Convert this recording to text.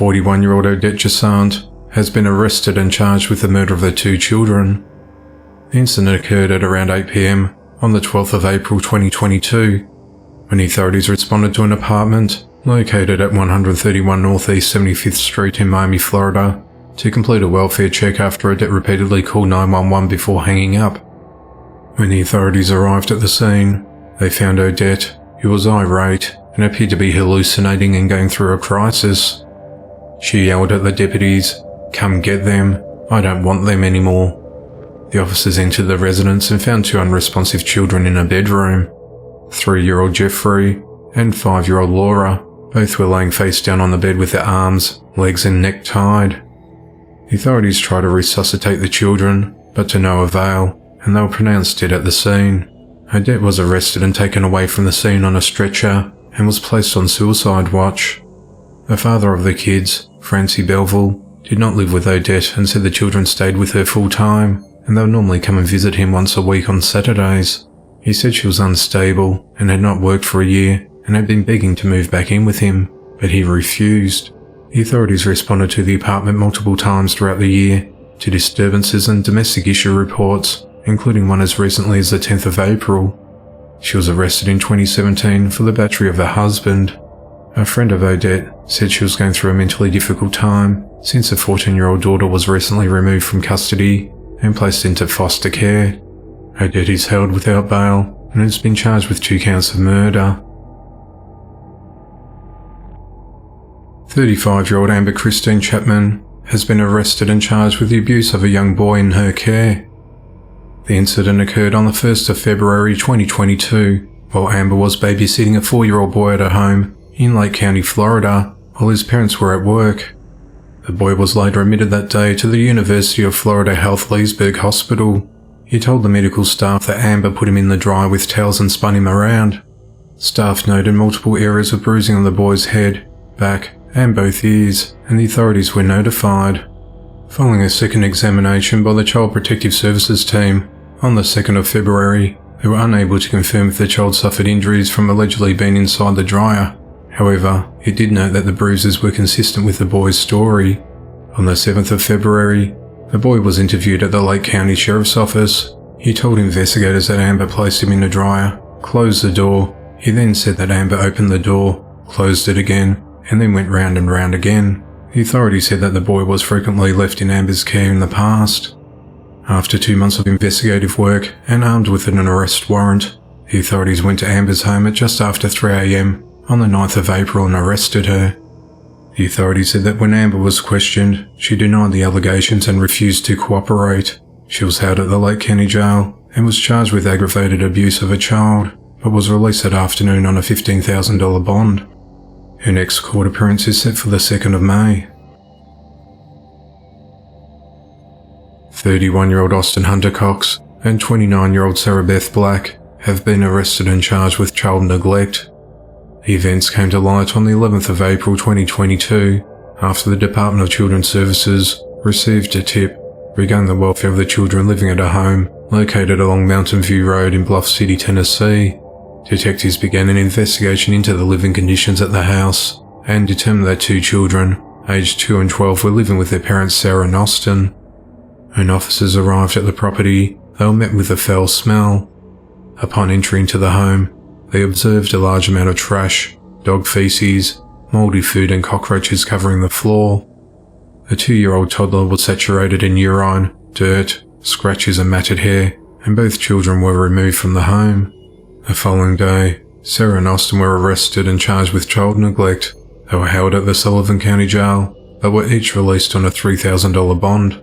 41-year-old Odette Jassant has been arrested and charged with the murder of their 2 children. The incident occurred at around 8 p.m. on the 12th of April 2022, when authorities responded to an apartment located at 131 Northeast 75th Street in Miami, Florida, to complete a welfare check after Odette repeatedly called 911 before hanging up. When the authorities arrived at the scene, they found Odette, who was irate and appeared to be hallucinating and going through a crisis. She yelled at the deputies, "Come get them, I don't want them anymore." The officers entered the residence and found 2 unresponsive children in a bedroom. 3-year-old Jeffrey and 5-year-old Laura both were laying face down on the bed with their arms, legs and neck tied. The authorities tried to resuscitate the children, but to no avail, and they were pronounced dead at the scene. Odette was arrested and taken away from the scene on a stretcher and was placed on suicide watch. The father of the kids, Francie Belville, did not live with Odette and said the children stayed with her full time, and they would normally come and visit him once a week on Saturdays. He said she was unstable and had not worked for a year and had been begging to move back in with him, but he refused. The authorities responded to the apartment multiple times throughout the year to disturbances and domestic issue reports, including one as recently as the 10th of April. She was arrested in 2017 for the battery of her husband. A friend of Odette said she was going through a mentally difficult time since her 14-year-old daughter was recently removed from custody and placed into foster care. Odette is held without bail and has been charged with 2 counts of murder. 35-year-old Amber Christine Chapman has been arrested and charged with the abuse of a young boy in her care. The incident occurred on the 1st of February 2022, while Amber was babysitting a 4-year-old boy at her home in Lake County, Florida, while his parents were at work. The boy was later admitted that day to the University of Florida Health Leesburg Hospital. He told the medical staff that Amber put him in the dryer with towels and spun him around. Staff noted multiple areas of bruising on the boy's head, back, and both ears, and the authorities were notified. Following a second examination by the Child Protective Services team on the 2nd of February, they were unable to confirm if the child suffered injuries from allegedly being inside the dryer. However, it did note that the bruises were consistent with the boy's story. On the 7th of February, the boy was interviewed at the Lake County Sheriff's Office. He told investigators that Amber placed him in the dryer, closed the door. He then said that Amber opened the door, closed it again, and then went round and round again. The authorities said that the boy was frequently left in Amber's care in the past. After 2 months of investigative work and armed with an arrest warrant, the authorities went to Amber's home at just after 3 a.m. on the 9th of April and arrested her. The authorities said that when Amber was questioned, she denied the allegations and refused to cooperate. She was held at the Lake County Jail and was charged with aggravated abuse of a child, but was released that afternoon on a $15,000 bond. Her next court appearance is set for the 2nd of May. 31-year-old Austin Hunter Cox and 29-year-old Sarah Beth Black have been arrested and charged with child neglect. The events came to light on the 11th of April 2022 after the Department of Children's Services received a tip regarding the welfare of the children living at a home located along Mountain View Road in Bluff City, Tennessee. Detectives began an investigation into the living conditions at the house and determined that 2 children, aged 2 and 12, were living with their parents Sarah and Austin. When officers arrived at the property, they were met with a foul smell. Upon entry into the home, they observed a large amount of trash, dog feces, mouldy food and cockroaches covering the floor. A 2-year-old toddler was saturated in urine, dirt, scratches and matted hair, and both children were removed from the home. The following day, Sarah and Austin were arrested and charged with child neglect. They were held at the Sullivan County Jail, but were each released on a $3,000 bond.